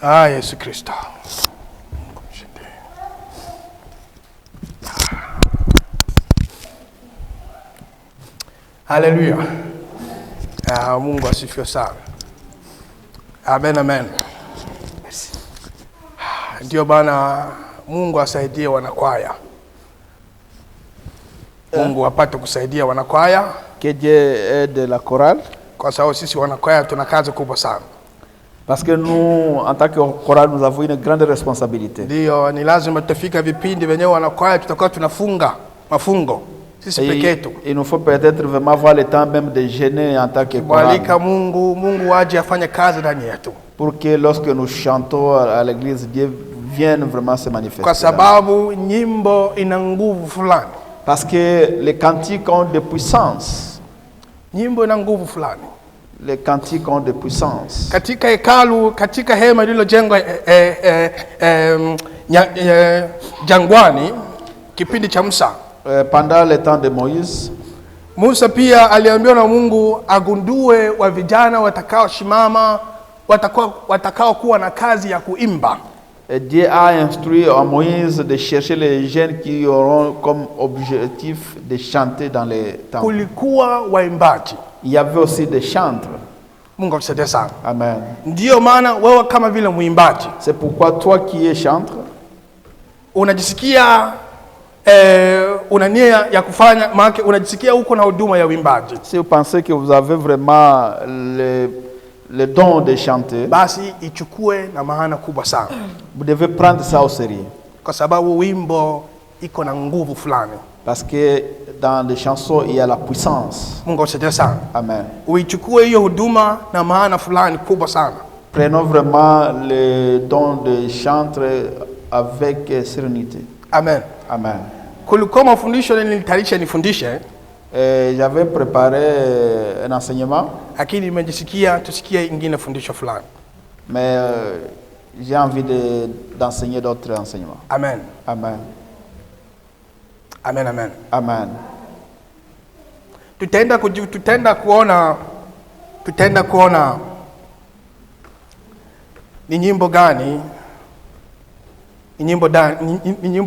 Yesu Kristo. Haleluya. Mungu asifiwe sana. Amen, amen. Ndio bana, Mungu asaidie wanakwaya. Mungu apate kusaidia wanakwaya. Que Dieu aide la chorale. Kwa sababu sisi wanakwaya tuna kazi kubwa sana. Parce que nous, en tant que chorale, nous avons une grande responsabilité. Ndio, ni lazima tutafika vipindi wenyewe wanakwaya tutakuwa tunafunga mafungo. Sisi peke yetu. Il nous faut peut-être vraiment avoir le temps même de jeûner en tant que chorale. Walika Mungu aje afanye kazi ndani yetu. Pour que lorsque nous chantons à l'église, Dieu vienne vraiment se manifester. Kwa sababu nyimbo ina nguvu fulani. Parce que les cantiques ont de puissance. Nyimbo ina nguvu fulani. Les cantiques ont de puissance. Katika hekalu, katika hema lililojengwa jangwani kipindi cha Musa. Pendant le temps de Moïse, Musa pia aliambiwa na Mungu agundue wa vijana watakaoshimama, watakao kuwa na kazi ya kuimba. Dieu a instruit à Moïse de chercher les jeunes qui auront comme objectif de chanter dans les temples. Kulikuwa waimbaji. Il y avait aussi des chantres. Mungu akusaidie sana. Amen. Ndio maana wewe kama vile muimbaji, c'est pourquoi toi qui es chantre, unajisikia una nia ya kufanya, maana unajisikia uko na huduma ya uimbaji. Si vous pensez que vous avez vraiment le don de chanter, basi ichukue na maana kubwa sana. Vous devez prendre ça au sérieux. Kwa sababu wimbo iko na nguvu fulani. Parce que dans les chansons il y a la puissance. Mungu asifiwe sana. Amen. Uichukue hiyo huduma na maana fulani kubwa sana. Prenons vraiment le don de chanter avec sérénité. Amen. Amen. Kulikuwa mafundisho nilitayarisha nifundishe. J'avais préparé un enseignement. Lakini nimejisikia tusikie ingine fundisho fulani. Mais j'ai envie d'enseigner d'autres enseignements. Amen. Amen. Amen, amen. Amen. Tutaenda kuona ni nyimbo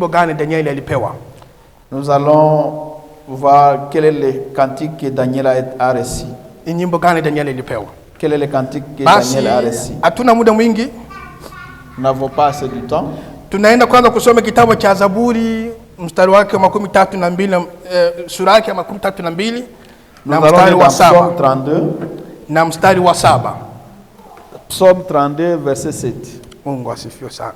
gani Daniel alipewa. Nous allons voir quel est le cantique que Daniel a reçu. Ni nyimbo gani Daniel alipewa. Quel est le cantique que Daniel a reçu. Hatuna muda mwingi. Nous n'avons pas assez de temps. Tunaenda kwanza kusoma kitabu cha Zaburi mstari wake wa 32 sura yake ya 32 na mstari wa 7 na mstari wa 7. Psaume 32 verset 7. Mungu asifiwe sana.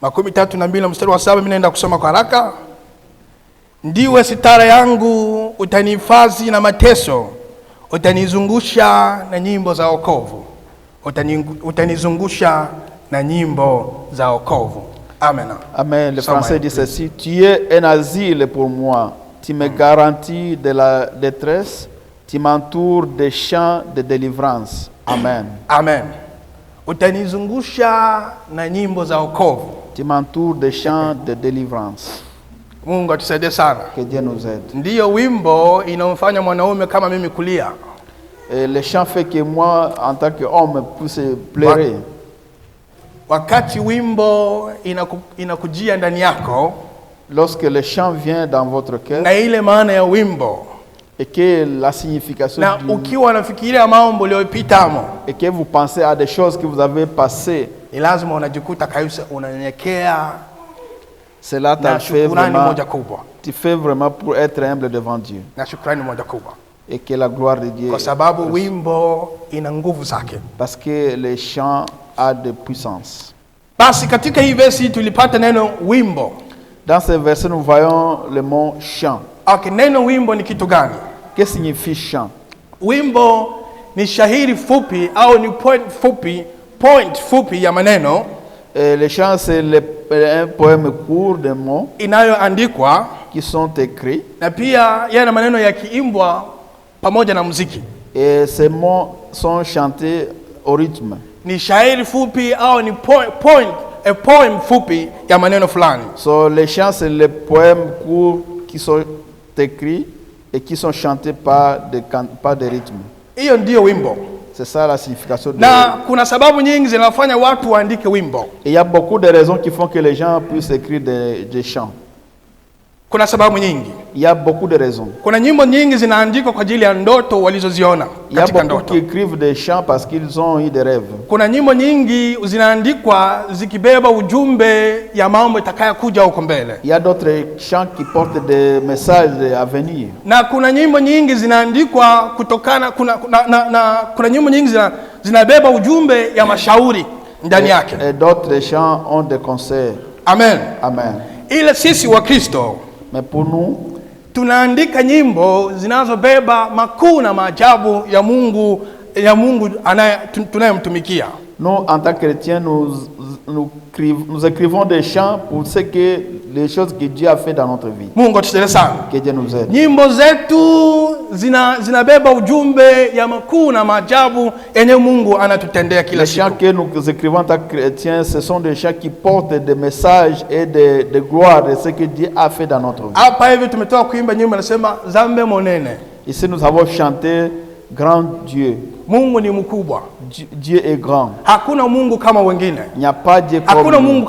Makumi 32 na mstari wa 7, mimi naenda kusoma kwa haraka. Ndiwe sitara yangu, utanihifadhi na mateso, utanizungusha na nyimbo za wokovu. Utanizungusha na nyimbo za wokovu. Amen. Amen. Le français dit ceci: tu es un asile pour moi, tu me garantis de la détresse, tu m'entoures des chants de délivrance. Amen. Amen. Utanizungusha na nyimbo za wokovu. Tu m'entoures des chants de délivrance. Mungu atusaidie sana. Que Dieu nous aide. Ndiyo wimbo inamfanya mwanaume kama mimi kulia. Le chant fait que moi en tant qu'homme puisse pleurer. Wakati wimbo inakujia ndani yako, lorsque le chant vient dans votre cœur, na ile maana ya wimbo, et que la signification na ukiwa unafikiria mambo uliyopitamo, et que vous pensez à des choses que vous avez passées, ni lazima unajikuta kabisa unanyenyekea. Cela t'a fait vraiment, tu fais vraiment pour être humble devant Dieu. Na shukrani moja kubwa. Et que la gloire de Dieu. Kwa sababu wimbo ina nguvu zake. Parce que le chant a de puissance. Basi katika hii verse tulipata neno wimbo. Dans ce verset nous voyons le mot chant. Okay, neno wimbo ni kitu gani? Que signifie chant? Wimbo ni shahiri fupi au ni point fupi ya maneno. Le chant c'est un poème court de mots inayoandikwa qui sont écrits, na pia yana maneno yakiimbwa pamoja na muziki. Et ces mots sont chantés au rythme. Ni shairi fupi au ni poem fupi ya maneno fulani. So les chants c'est les poèmes courts qui sont écrits et qui sont chantés par des rythmes. Hiyo ndio wimbo. C'est ça la signification de. Na kuna sababu nyingi zinafanya watu waandike wimbo. Et il y a beaucoup de raisons qui font que les gens puissent écrire des chants. Kuna sababu nyingi. Il y a beaucoup de raisons. Kuna nyimbo nyingi zinaandikwa kwa ajili ya ndoto walizoziona katika ndoto. Il y a beaucoup qui écrivent des chants parce qu'ils ont eu des rêves. Kuna nyimbo nyingi zinaandikwa zikibeba ujumbe ya mambo itakayokuja huko mbele. Il y a d'autres chants qui portent des messages à venir. Na kuna nyimbo nyingi zinaandikwa kutokana kuna nyimbo nyingi zinabeba ujumbe ya mashauri ndani yake. Et d'autres chants ont des conseils. Amen. Amen. Ile sisi wa Kristo, mais pour nous, tunaandika nyimbo zinazobeba makuu na maajabu ya Mungu tunayemtumikia. Nous en tant que chrétiens, nous écrivons des chants pour ce que les choses que Dieu a fait dans notre vie. Mungu atusaidie sana. Que Dieu nous aide. Nyimbo zetu zinabeba ujumbe ya makuu na maajabu yenye Mungu anatutendea kila siku. Les chants que nous écrivons en tant que chrétiens, ce sont des chants qui portent des messages et de gloire de ce que Dieu a fait dans notre vie. Hapa hivi tumetoka kuimba nyimbo nasema Zambe monene. Ici nous avons chanté Grand Dieu. Mungu ni mkubwa. Dieu est grand. Hakuna Mungu kama wengine. Il n'y a pas Dieu comme. Hakuna Mungu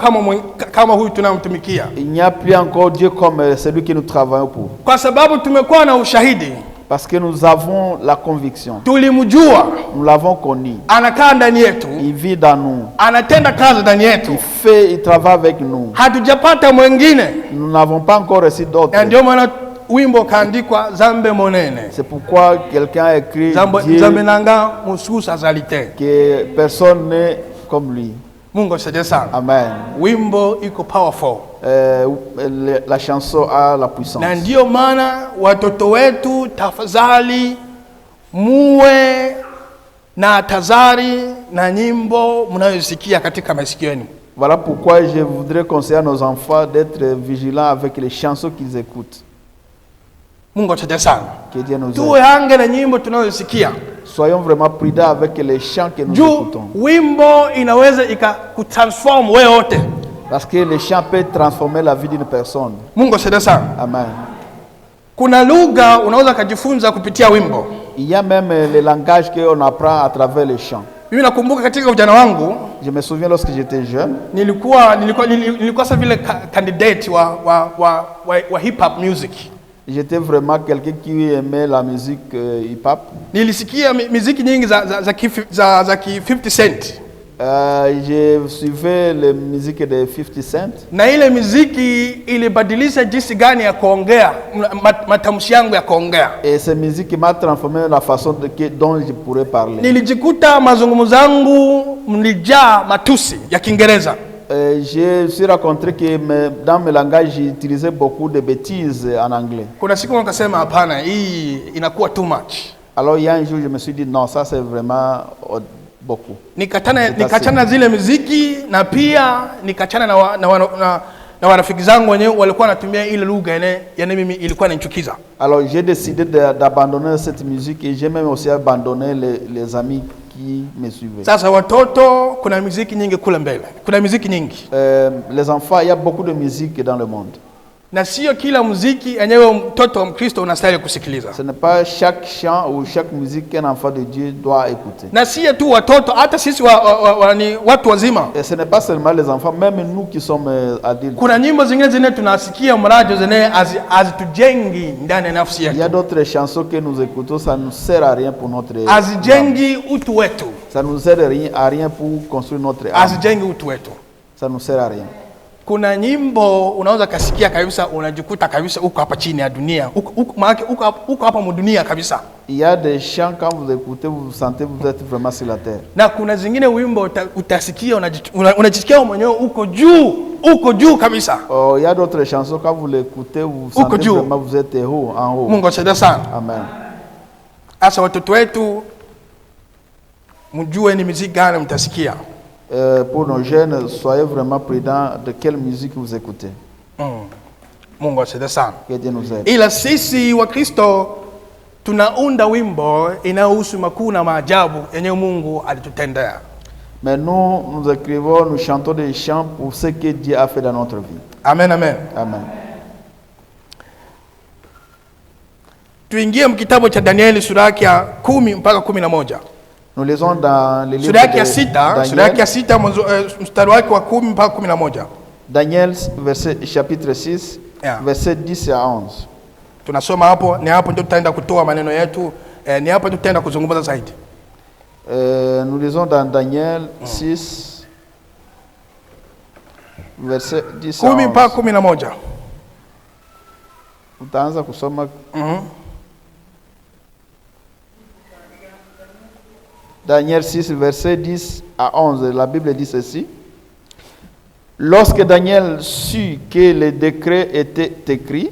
kama huyu tunamtumikia. Il n'y a plus encore Dieu comme celui que nous travaillons pour. Kwa sababu tumekuwa na ushahidi. Parce que nous avons la conviction. Tulimjua. Nous l'avons connu. Anakaa ndani yetu. Il vit dans nous. Anatenda kazi ndani yetu. Il travaille avec nous. Hatujapata mwingine. Nous n'avons pas encore reçu d'autres. Ndio maana wimbo kaandikwa Zambe monene. C'est pourquoi quelqu'un a écrit Zambe nanga mususa zalite. Que personne n'est comme lui. Mungu asifiwe sana. Amen. Wimbo iko powerful. La chanson a la puissance. Na ndio maana watoto wetu tafadhali muwe na tazari na nyimbo mnayosikia katika masikio yenu. Voilà pourquoi je voudrais conseiller à nos enfants d'être vigilants avec les chansons qu'ils écoutent. Mungu atusaidie sana. Que Dieu nous aide. Tuwe hange na nyimbo tunayosikia. Soyons vraiment prudents avec les chants que nous écoutons. Wimbo inaweza ikakutransform wewe wote. Parce que les chants peuvent transformer la vie d'une personne. Mungu atusaidie sana. Amen. Kuna lugha unaweza kujifunza kupitia wimbo. Il y a même les langages qu'on apprend à travers les chants. Mimi nakumbuka katika ujana wangu, je me souviens lorsque j'étais jeune, nilikuwa sa vile candidate wa hip hop music. J'étais vraiment quelqu'un qui aimait la musique hip hop. Nilisikia muziki nyingi za 50 Cent. Je suivais les musiques de 50 Cent. Na ile muziki ilibadilisha jinsi gani ya kuongea, matamshi yangu ya kuongea. Et cette musique m'a transformé la façon dont je pourrais parler. Nilijikuta mazungumzo yangu mlijaa matusi ya Kiingereza. Je suis rencontré que dans mes langages j'utilisais beaucoup de bêtises en anglais. Kuna siku nikasema hapana, hii inakuwa too much. Alors il y a un jour je me suis dit non, ça c'est vraiment beaucoup. Nikachana zile muziki na pia nikachana na warafiki zangu wenyewe walikuwa wanatumia ile lugha yana mimi ilikuwa inanichukiza. Alors j'ai décidé d'abandonner cette musique et j'ai même aussi abandonné les amis qui me suivaient. Sasa watoto kuna muziki nyingi kule mbele. Kuna muziki nyingi. Les enfants, il y a beaucoup de musique dans le monde. Na sio kila muziki enyewe mtoto wa Mkristo unastahili kusikiliza. Ce n'est pas chaque chant ou chaque musique qu'un enfant de Dieu doit écouter. Na sio tu watoto, hata sisi ni watu wazima. Et ce n'est pas seulement les enfants, même nous qui sommes adultes. Kuna nyimbo zingine tunasikia mradio zene azitujengi ndani ya nafsi yetu. Il y a d'autres chansons que nous écoutons, ça ne sert à rien pour notre âme. Azijengi utu wetu. Ça nous aide à rien pour construire notre âme. Azijengi utu wetu. Ça ne sert à rien. Kuna nyimbo unaweza kasikia kabisa unajikuta kabisa uko hapa chini ya dunia. Uko hapa mudunia kabisa. Il y a des chants quand vous écoutez vous vous sentez vous êtes vraiment sur la terre. Na kuna zingine wimbo utasikia unajisikia mwenyewe uko juu kabisa. Oh, il y a d'autres chansons quand vous l'écoutez vous sentez vraiment vous êtes haut en haut. Mungu atusaidie sana. Amen. Asa watoto wetu mjue ni muziki gani mtasikia. Pour nos jeunes, soyez vraiment prudents de quelle musique vous écoutez. Mungu atusaidie sana. Que Dieu nous aide. Ila sisi wa Kristo tunaunda wimbo inayohusu makuu na maajabu yenye Mungu alitutendea. Mais nous écrivons, nous chantons des chants pour ce que Dieu a fait dans notre vie. Amen, amen. Amen. Tuingie mkitabu cha Danieli sura yake ya 10 mpaka 11. Nous lisons dans le livre Sura yake ya de 6 mstari wake wa 10 mpaka 11. Daniel chapitre 6 verset 10 à 11. Tunasoma hapo, ni hapo ndio tutaenda kutoa maneno yetu, ni hapo ndio tutaenda kuzungumza zaidi. Nous lisons dans Daniel 6 verset 10 à 10 mpaka 11. Utaanza kusoma. Daniel 6 verset 10 à 11, la Bible dit ceci. Lorsque Daniel sut que le décret était écrit,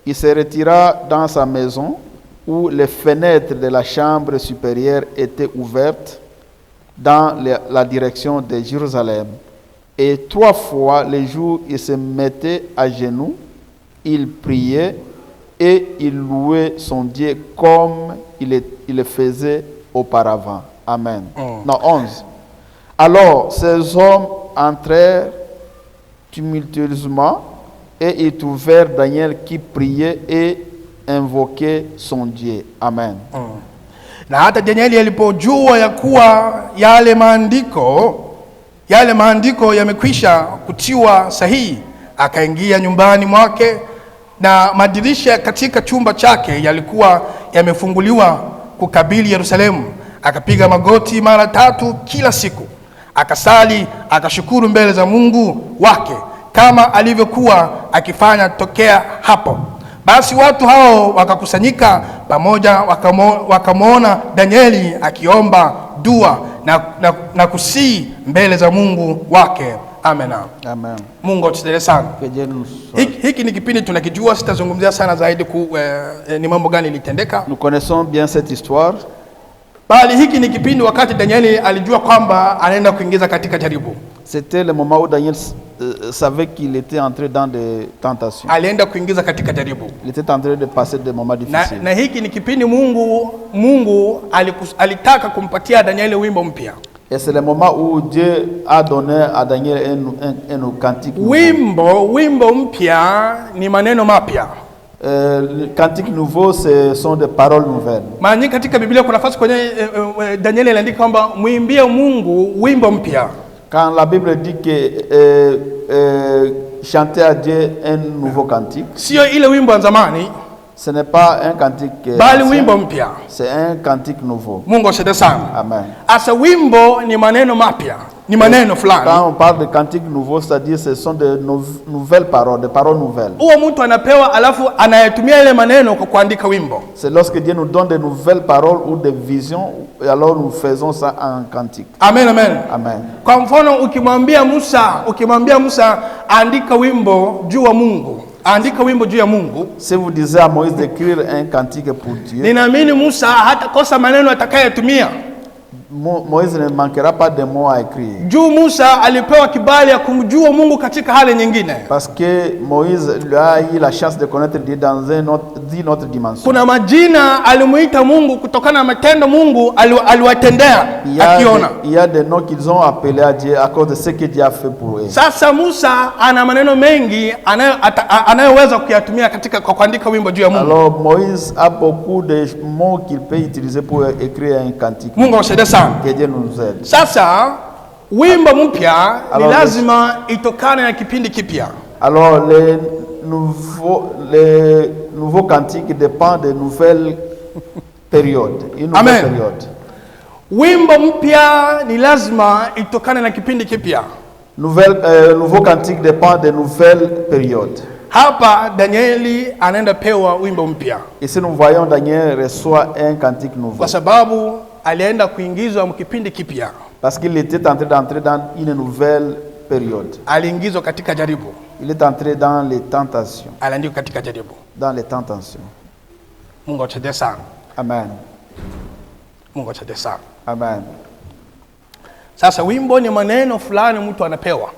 il se retira dans sa maison où les fenêtres de la chambre supérieure étaient ouvertes dans la direction de Jérusalem. Et 3 fois le jour, il se mettait à genoux, il priait et il louait son Dieu comme il le faisait auparavant. Amen. Non, 11. Alors ces hommes entrèrent tumultueusement et ils trouvèrent Daniel qui priait et invoquait son Dieu. Amen. Na hata Danieli alipojua ya kuwa yale maandiko yamekwisha kutiwa sahihi, akaingia nyumbani mwake, na madirisha katika chumba chake yalikuwa yamefunguliwa kukabili Yerusalemu. Akapiga magoti mara 3 kila siku, akasali, akashukuru mbele za Mungu wake kama alivyokuwa akifanya tokea hapo. Basi watu hao wakakusanyika pamoja, wakamwona Danieli akiomba dua na kusii mbele za Mungu wake. Amen. Amen. Mungu atusaidie sana. Hiki ni kipindi tunakijua, sitazungumzia sana zaidi ni mambo gani litendeka. Nous connaissons bien cette histoire. Bali hiki ni kipindi wakati Danieli alijua kwamba anaenda kuingiza katika jaribu. C'était le moment où Daniel savait qu'il était entré dans des tentations. Alienda kuingiza katika jaribu. Il était en train de passer des moments difficiles. Na hiki ni kipindi Mungu alitaka kumpatia Danieli wimbo mpya. Et c'est le moment où Dieu a donné à Daniel un cantique. Wimbo mpya ni maneno mapya. Le cantique nouveau, ce sont des paroles nouvelles. Maana katika Biblia kuna nafasi kwenye Danieli aliandika kwamba muimbie Mungu wimbo mpya. Quand la Bible dit que chanter à Dieu un nouveau cantique, sio ile wimbo wa zamani, ce n'est pas un cantique bali wimbo mpya. C'est un cantique nouveau. Mungu asifiwe sana. Amen. Asa wimbo ni maneno mapya, ni maneno fulani. Quand on parle de cantique nouveau, c'est-à-dire ce sont de nouvelles paroles, des paroles nouvelles. Mtu anapewa alafu anayetumia ile maneno kwa kuandika wimbo. C'est lorsque Dieu nous donne de nouvelles paroles ou des visions, et alors nous faisons ça en cantique. Amen, amen. Amen. Kwa mfano ukimwambia Musa andika wimbo juu ya Mungu, andika wimbo juu ya Mungu. Si vous disiez à Moïse d'écrire un cantique pour Dieu, ninaamini Musa hatakosa maneno atakayotumia. Moïse ne manquera pas de mots à écrire. Juu Musa alipewa kibali ya kumjua Mungu katika hali nyingine. Parce que Moïse lui a eu la chance de connaître Dieu dans une autre dimension. Kuna majina alimuita Mungu kutokana na matendo Mungu aliwatendea akiona. Il y a des noms qu'ils ont appelés à Dieu à cause de ce que Dieu a fait pour eux. Sasa Musa ana maneno mengi anayoweza kuyatumia katika kuandika wimbo juu ya Mungu. Alors Moïse a beaucoup de mots qu'il peut utiliser pour écrire un cantique. Mungu asaidie sana. Que Dieu nous aide. Sasa wimbo mpya ni lazima itokane na kipindi kipya. Alors les nouveaux cantiques dépendent de nouvelles périodes, une nouvelle période. Wimbo mpya ni lazima itokane na kipindi kipya. Nouveau cantique dépend de nouvelles périodes. Hapa Danieli anaenda pewa wimbo mpya. Ici nous voyons Daniel reçoit un cantique nouveau. Kwa sababu alienda kuingizwa mkipindi kipya. Parce qu'il était en train d'entrer dans une nouvelle période. Aliingizwa katika jaribu. Il est entré dans les tentations. Aliandikwa katika jaribu. Dans les tentations. Mungu atusaidie sana. Amen. Mungu atusaidie sana. Amen. Sasa wimbo ni maneno fulani mtu anapewa.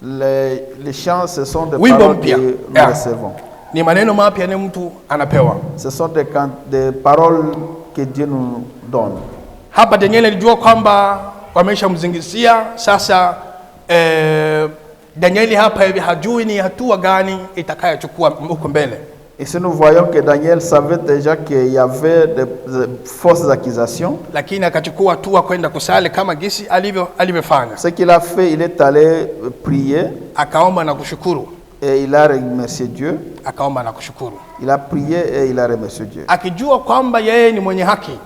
Les chants, ce sont des paroles que nous recevons. Ni maneno mapya ni mtu anapewa. Ce sont des paroles que Dieu nous donne. Hapa Danieli alijua kwamba wameshamzingizia. Sasa Danieli hapa hivi hajui ni hatua gani itakayochukua huko mbele. Ici nous voyons que Daniel savait déjà qu'il y avait de fausses accusations. Lakini akachukua hatua kwenda kusali kama gisi alivyofanya. Ce qu'il a fait, il est allé prier. Akaomba na kushukuru. Et il a remercié Dieu. Akaomba na kushukuru. Il a prié et il a remercié Dieu. Akijua kwamba yeye ni mwenye haki.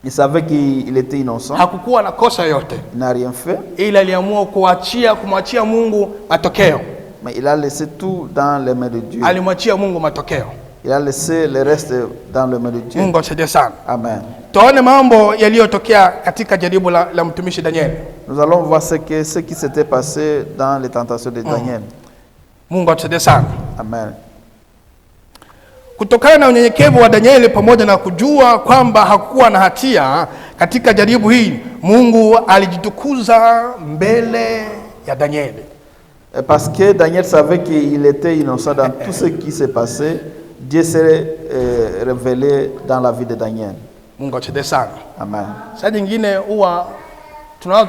Il savait qu'il était innocent. Hakukuwa na kosa yote. Il n'a rien fait. Ila aliamua kumwachia Mungu matokeo. Mais il a laissé tout dans les mains de Dieu. Alimwachia Mungu matokeo. Il a laissé le reste dans les mains de Dieu. Mungu asaidie sana. Amen. Tuone mambo yaliyotokea katika jaribu la mtumishi Daniel. Nous allons voir ce qui s'était passé dans les tentations de Daniel. Mungu asaidie sana. Amen. Kutokana na unyenyekevu wa Danieli pamoja na kujua kwamba hakuwa na hatia katika jaribu hili, Mungu alijitukuza mbele ya Danieli. Parce que Daniel savait qu'il était innocent dans tout ce qui s'est passé, Dieu s'est révélé dans la vie de Daniel. Mungu asaidie sana. Amen. Saa nyingine huwa tunaweza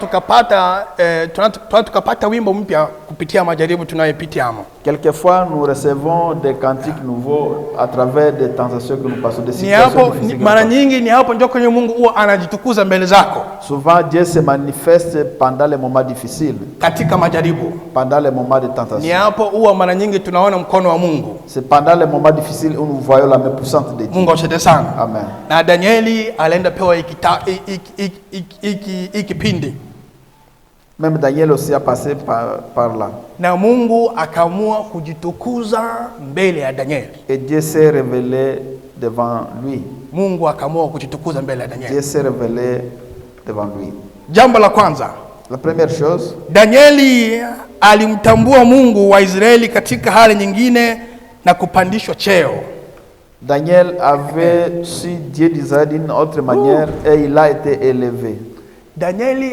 tukapata wimbo mpya kupitia majaribu tunayopitia. Quelquefois nous recevons des cantiques nouveaux à travers des tentations que nous passons, des situations difficiles. Mara nyingi ni hapo ndio kwenye Mungu huwa anajitukuza mbele zako. Souvent Dieu se manifeste pendant les moments difficiles. Katika majaribu. Pendant les moments de tentation. Ni hapo huwa mara nyingi tunaona mkono wa Mungu. C'est pendant les moments difficiles où nous voyons la main puissante de Dieu. Mungu asaidie sana. Amen. Na Danieli alienda pewa ikipindi. Même Daniel aussi a passé par là. Na Mungu akaamua kujitukuza mbele ya Danieli. Et Dieu s'est révélé devant lui. Mungu akaamua kujitukuza mbele ya Danieli. Dieu s'est révélé devant lui. Jambo la kwanza. La première chose. Danieli alimtambua Mungu wa Israeli katika hali nyingine na kupandishwa cheo. Daniel avait su Dieu d'Israël d'une autre manière et il a été élevé. Danieli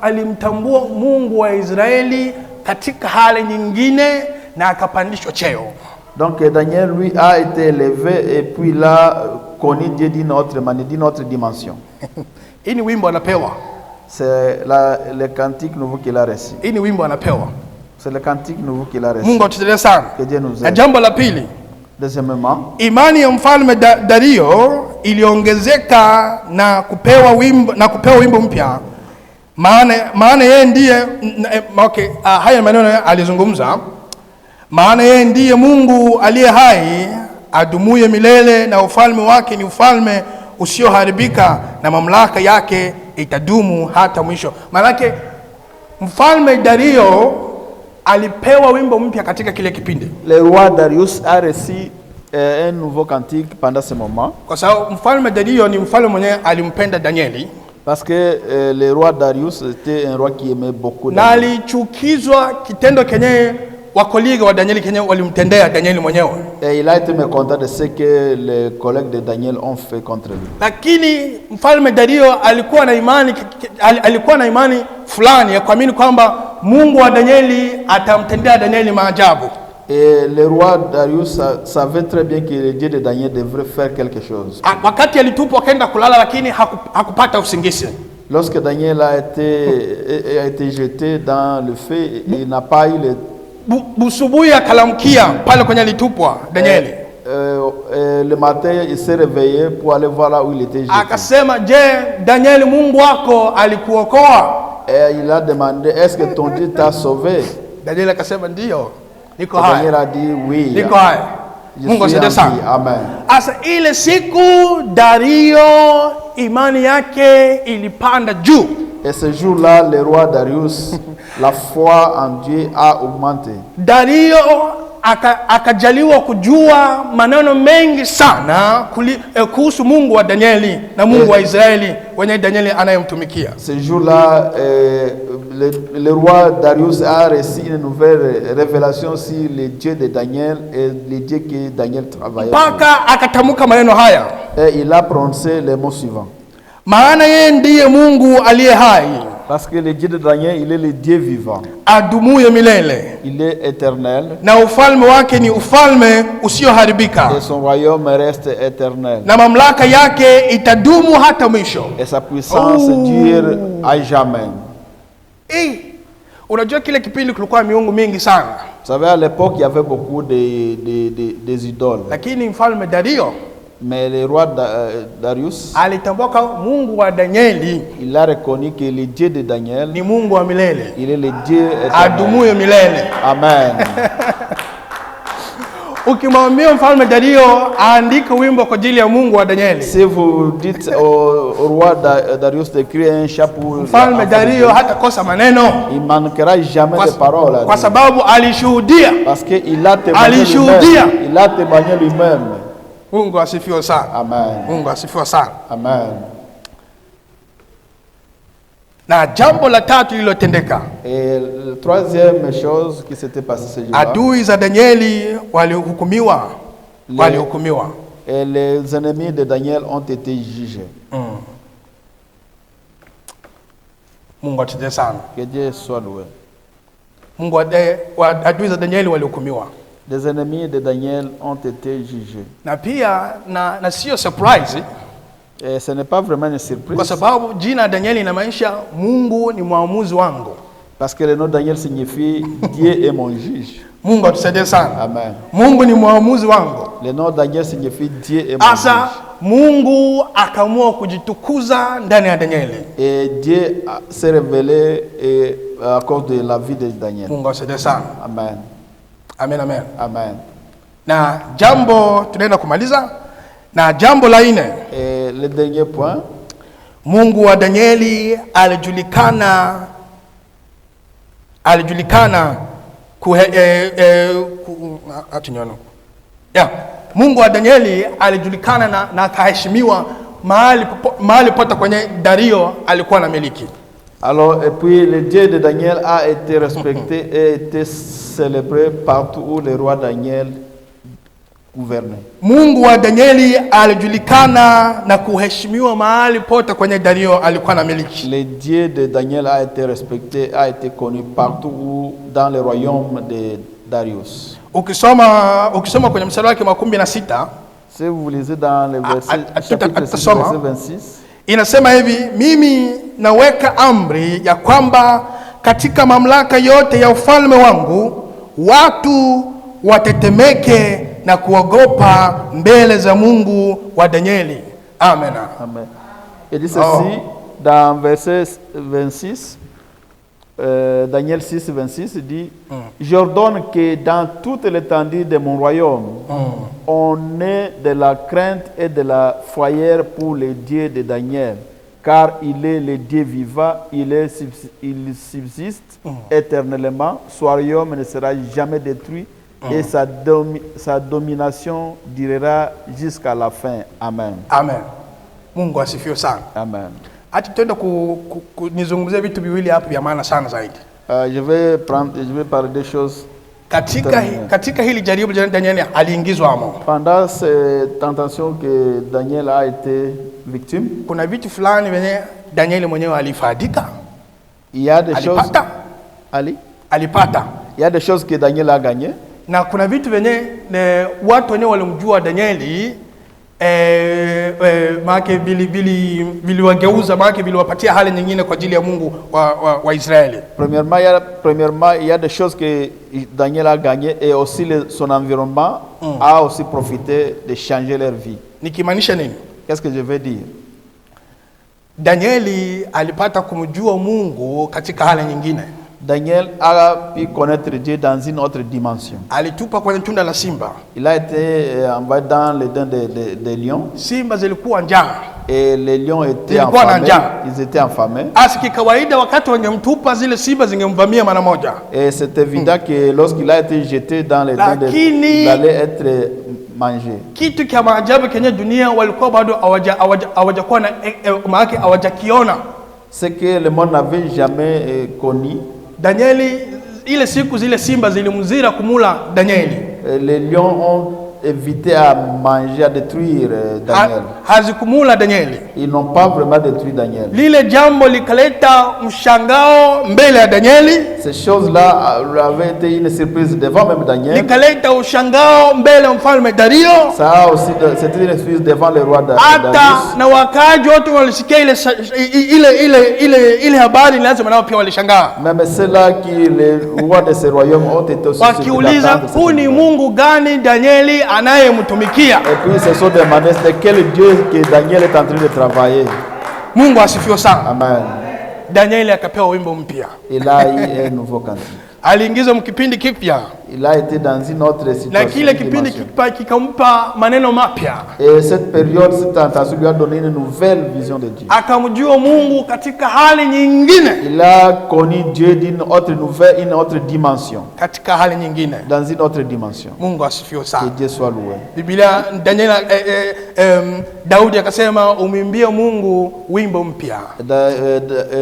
alimtambua Mungu wa Israeli katika hali nyingine na akapandishwa cheo. Donc Daniel lui a été élevé et puis il a connu Dieu d'une autre manière, d'une autre dimension. Hii ni wimbo anapewa. C'est le cantique nouveau qu'il a reçu. Hii ni wimbo anapewa. C'est le cantique nouveau qu'il a reçu. Mungu atusaidie sana. Que Dieu nous aide. Na jambo la pili. Deuxièmement, imani ya mfalme Dario iliongezeka na kupewa wimbo mpya. Maana yeye ndiye haya maneno alizungumza. Maana yeye ndiye Mungu aliye hai, adumuye milele, na ufalme wake ni ufalme usioharibika, na mamlaka yake itadumu hata mwisho. Maana mfalme Dario alipewa wimbo mpya katika kile kipindi. Le roi Darius a reçu un nouveau cantique pendant ce moment. Kwa sababu mfalme Dario ni mfalme mwenye alimpenda Danieli. Parce que le roi Darius était un roi qui aimait beaucoup Daniel. Na alichukizwa kitendo kenye wakoliga wa Danieli kenye walimtendea Danieli mwenyewe. Et il a été mécontent de ce que les collègues de Daniel ont fait contre lui. Lakini mfalme Dario alikuwa na imani fulani ya kuamini kwamba Mungu wa Danieli atamtendea Danieli maajabu. Et le roi Darius savait très bien que le Dieu de Daniel devrait faire quelque chose. Wakati alitupwa akaenda kulala, lakini hakupata usingizi. Lorsque Daniel a été jeté dans le feu, il n'a pas eu le busubuhi akalamkia pale kwenye alitupwa Danieli. Le matin il s'est réveillé pour aller voir là où il était jeté. Akasema, je, Danieli Mungu wako alikuokoa? Et il a demandé, est-ce que ton Dieu t'a sauvé? Danieli akasema ndio. Niko hai. Daniel a dit oui. Niko hai. Mungu asaidie sana. Amen. Asa ile siku Dario imani yake ilipanda juu. Et ce jour-là, le roi Darius, la foi en Dieu a augmenté. Dario akajaliwa kujua maneno mengi sana kuhusu Mungu wa Danieli na Mungu wa Israeli wenye Danieli anayemtumikia. Ce jour-là, le roi Darius a reçu une nouvelle révélation sur le Dieu de Daniel et le Dieu que Daniel travaillait. Paka akatamuka maneno haya. Et il a prononcé les mots suivants. Maana yeye ndiye Mungu aliye hai. Parce que le Dieu de Daniel, il est le Dieu vivant. Adumuye milele. Il est éternel. Na ufalme wake ni ufalme usioharibika. Et son royaume reste éternel. Na mamlaka yake itadumu hata mwisho. Et sa puissance dure à jamais. Unajua kile kipindi kulikuwa miungu mingi sana. Vous savez, à l'époque, il y avait beaucoup des idoles. Lakini mfalme Dario, mais le roi Darius, alitambua Mungu wa Danieli, il a reconnu que le Dieu de Daniel, ni Mungu wa milele, il est le Dieu éternel. Adumuye milele. Amen. Ukimwambia mfalme Dario aandike wimbo kwa ajili ya Mungu wa Danieli, si vous dites au roi Darius d'écrire un chapeau, mfalme Dario hatakosa maneno, il manquera jamais de paroles, kwa sababu alishuhudia, parce que il a témoigné lui-même. Il a témoigné lui-même. Mungu asifiwe sana. Amen. Mungu asifiwe sana. Amen. Na jambo la tatu lililotendeka, et la troisième chose qui s'était passée ce jour-là, adui za Danieli walihukumiwa, et les ennemis de Daniel ont été jugés. Mungu atujalie sana. Que Dieu soit loué. Mungu adui za Danieli walihukumiwa. Les ennemis de Daniel ont été jugés. Na pia na sio surprise. Et ce n'est pas vraiment une surprise. Kwa sababu jina Danieli inamaanisha Mungu ni mwamuzi wangu. Parce que le nom Daniel signifie Dieu est mon juge. Mungu atusaidie sana. Amen. Mungu ni mwamuzi wangu. Le nom Daniel signifie Dieu est mon Asa, juge. Mungu akaamua kujitukuza ndani ya Danieli. Et Dieu s'est révélé à cause de la vie de Daniel. Mungu atusaidie sana. Amen. Amen, amen. Amen. Na jambo tunaenda kumaliza. Na jambo la 4. Et le dernier point, Mungu wa Danieli alijulikana Mungu wa Danieli alijulikana na kaheshimiwa mahali pote kwenye Dario alikuwa na miliki. Alors, et puis le Dieu de Daniel a été respecté et été célébré partout où le roi Daniel gouvernait. Mungu wa Danieli alijulikana na kuheshimiwa mahali pote kwenye Dario alikuwa na miliki. Le Dieu de Daniel a été respecté, a été connu partout où dans le royaume de Darius. Ukisoma kwenye mstari wake 16, si vous lisez dans le verset 26, inasema hivi, mimi naweka amri ya kwamba katika mamlaka yote ya ufalme wangu watu watetemeke na kuogopa mbele za Mungu wa Danieli. Amen. Amen. Et dit ceci dans verset 26, Daniel 6, 26 dit, j'ordonne que dans toute l'étendue de mon royaume, on ait de la crainte et de la frayeur pour le Dieu de Daniel, car il est le Dieu vivant, il subsiste éternellement, son royaume ne sera jamais détruit, et sa domination durera jusqu'à la fin. Amen. Amen. Mungu asifiwe sana. Amen. Ati tuenda nizungumzie vitu viwili hapo vya maana sana zaidi. Je vais parler des choses. Katika hili jaribu Daniel aliingizwa hamo. Pendant cette tentation que Daniel a été victime, kuna vitu fulani venye Daniel mwenyewe alifaidika. Il y a des choses alipata. Il y a des choses que Daniel a gagné. Na kuna vitu venye watu wenyewe walimjua Danieli maana viliwageuza, maana viliwapatia hali nyingine kwa ajili ya Mungu wa Israeli. Premièrement, il y a des choses que Daniel a gagné et aussi son environnement a aussi profité de changer leur vie. Nikimaanisha nini? Qu'est-ce que je veux dire? Danieli alipata kumjua Mungu katika hali nyingine. Daniel a pu connaître Dieu dans une autre dimension. Alitupa kwenye tunda la simba. Il a été envoyé dans les dents des lions. Simba zilikuwa njaa. Et les lions étaient affamés. Ils étaient affamés. Asiki kawaida wakati wangemtupa zile simba zingemvamia mara moja. Et c'est évident que lorsqu'il a été jeté dans les dents des lions, il allait être mangé. Kitu kia maajabu kenye dunia walikuwa bado hawajakuwa na maana hawajakiona. C'est que le monde n'avait jamais connu. Danieli, ile siku zile simba zilimzira kumula Danieli. Les lions ont évité à manger, à détruire Daniel. Hazikumula Danieli. Ils n'ont pas vraiment détruit Daniel. Lile jambo likaleta mshangao mbele ya Danieli. Ces choses-là avaient été une surprise devant même Daniel. Nikaleta ushangao mbele mfalme Dario. Ça a aussi, c'était une surprise devant le roi Darius. Hata na wakaji wote walisikia ile habari, lazima nao pia walishangaa. Même ceux-là qui les rois de ce royaume ont été aussi surpris. Wakiuliza, huu ni Mungu gani Danieli anayemtumikia? Et puis ils se sont demandé c'est quel Dieu que Daniel est en train de travailler. Mungu asifiwe sana. Amen. Danieli akapewa wimbo mpya. Il a eu un nouveau cantique. Aliingizwa mkipindi kipya. Il a été dans une autre situation. Na kile kipindi kikampa maneno mapya. Et cette période, cette tentation lui a donné une nouvelle vision de Dieu. Akamjua Mungu katika hali nyingine. Il a connu Dieu d'une autre nouvelle, une autre dimension. Katika hali nyingine. Dans une autre dimension. Mungu asifiwe sana. Que Dieu soit loué. Biblia Daniel Daudi akasema umwimbie Mungu wimbo mpya.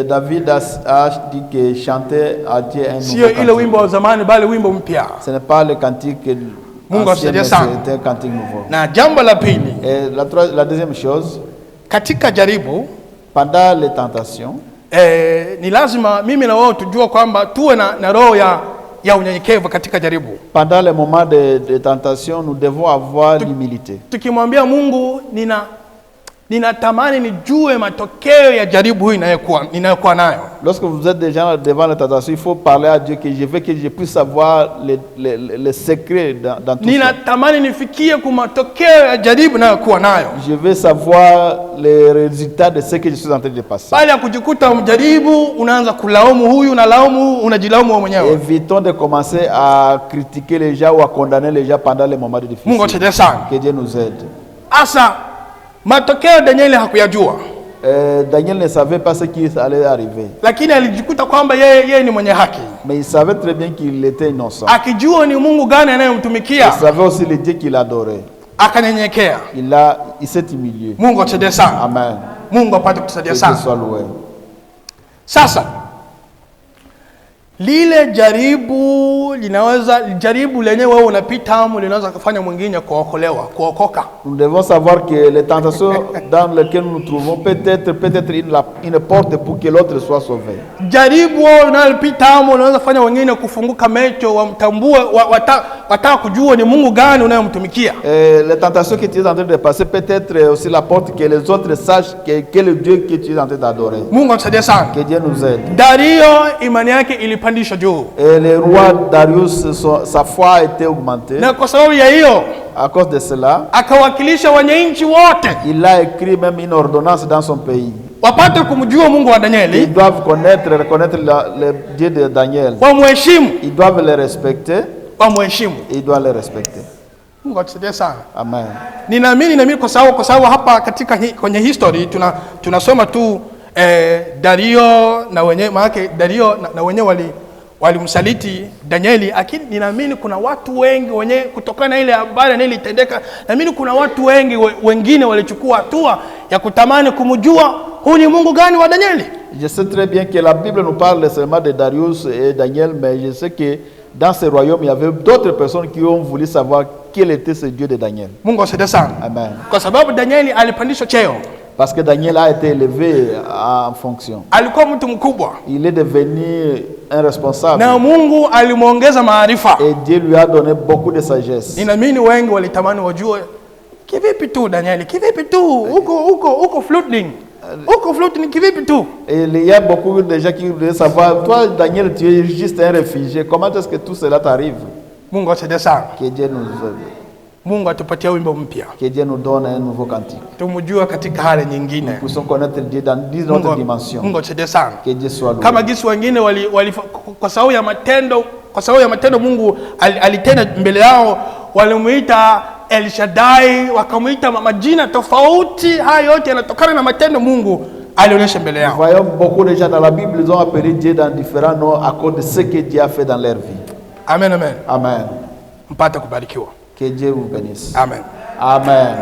David a dit que chanter à Dieu un nouveau Sio ile cantique. wimbo wa zamani bali wimbo mpya. Ce n'est pas le cantique ancien, mais c'est un cantique nouveau. Na jambo la pili. Et la deuxième chose, katika jaribu, pendant les tentations, ni lazima mimi na wewe tujue kwamba tuwe na roho ya unyenyekevu katika jaribu. Pendant les moments de tentation, nous devons avoir l'humilité. Tukimwambia Mungu ninatamani nijue matokeo ya jaribu hii ninayokuwa nayo. Lorsque vous êtes déjà devant la tentation, il faut parler à Dieu que je veux que je puisse savoir les secrets dans tout ça. Ninatamani nifikie kwa matokeo ya jaribu ninayokuwa nayo. Je veux savoir les résultats de ce que je suis en train de passer. Bali ya kujikuta mjaribu unaanza kulaumu huyu, unajilaumu wewe mwenyewe. Évitons de commencer à critiquer les gens ou à condamner les gens pendant les moments de difficulté. Mungu atusaidie sana. Que Dieu nous aide. Asa matokeo Danieli hakuyajua. Daniel ne savait pas ce qui allait arriver. Lakini alijikuta kwamba yeye ni mwenye haki. Mais il savait très bien qu'il était innocent. Akijua ni Mungu gani anayemtumikia. Il savait aussi le Dieu qu'il adorait. Akanyenyekea. Il s'est humilié. Mungu atusaidie sana. Amen. Mungu apate kutusaidia sana. Que Dieu soit loué. Sasa lile jaribu lenyewe wewe unapita hapo linaweza kufanya mwingine kuokoka. Nous devons savoir que les tentations dans lesquelles nous nous trouvons peut-être une porte pour que l'autre soit sauvé. Jaribu unalopita hapo linaweza kufanya wengine kufunguka macho, wamtambue, wataka kujua ni Mungu gani unayomtumikia. Les tentations que tu es en train de passer peut-être aussi la porte que les autres sachent quel est Dieu que tu es en train d'adorer. Mungu atusaidie sana. Que Dieu nous aide. Dario imani yake ilipandishwa juu. Et le roi Darius, sa foi a été augmentée. Na kwa sababu ya hiyo, à cause de cela, akawakilisha wananchi wote. Il a écrit même une ordonnance dans son pays. Wapate kumjua Mungu wa Danieli. Ils doivent reconnaître le Dieu de Daniel. Wamheshimu. Ils doivent le respecter. Wamheshimu. Ils doivent le respecter. Mungu atusaidie sana. Amen. Ninaamini kwa sababu hapa kwenye history tunasoma tu Dario na wenyewe, maana Dario na wenyewe walimsaliti Danieli, lakini ninaamini kuna watu wengi wenye kutokana na ile habari na ile itendeka, naamini kuna watu wengi wengine walichukua hatua ya kutamani kumjua huyu ni Mungu gani wa Danieli. Je sais très bien que la Bible nous parle seulement de Darius et Daniel, mais je sais que dans ce royaume il y avait d'autres personnes qui ont voulu savoir quel était ce Dieu de Daniel. Mungu asifiwe sana. Amen. Kwa sababu Danieli alipandishwa cheo. Parce que Daniel a été élevé en fonction. Alikuwa mtu mkubwa. Il est devenu un responsable. Na Mungu alimuongeza maarifa. Et Dieu lui a donné beaucoup de sagesse. Ninaamini wengi walitamani wajue kivipi tu Danieli, kivipi tu uko floating. Uko floating kivipi tu. Et il y a beaucoup de gens qui veulent savoir, toi Daniel, tu es juste un réfugié. Comment est-ce que tout cela t'arrive? Mungu atusaidie sana. Que Dieu nous aide. Mungu atupatie wimbo mpya. Que Dieu nous donne un nouveau cantique. Tumjue katika hali nyingine. Nous puissions connaître Dieu dans une autre dimension. Mungu atusaidie sana. Que Dieu soit loué. Kama gisi wengine kwa sababu ya matendo Mungu alitenda mbele yao, walimuita El Shaddai, wakamuita majina tofauti. Haya yote yanatokana na matendo Mungu alionyesha mbele yao. Nous voyons beaucoup de gens dans la Bible, ils ont appelé Dieu dans différents noms à cause de ce que Dieu a fait dans leur vie. Amen, amen. Amen. Mpate kubarikiwa. Que Dieu vous bénisse. Amen. Amen.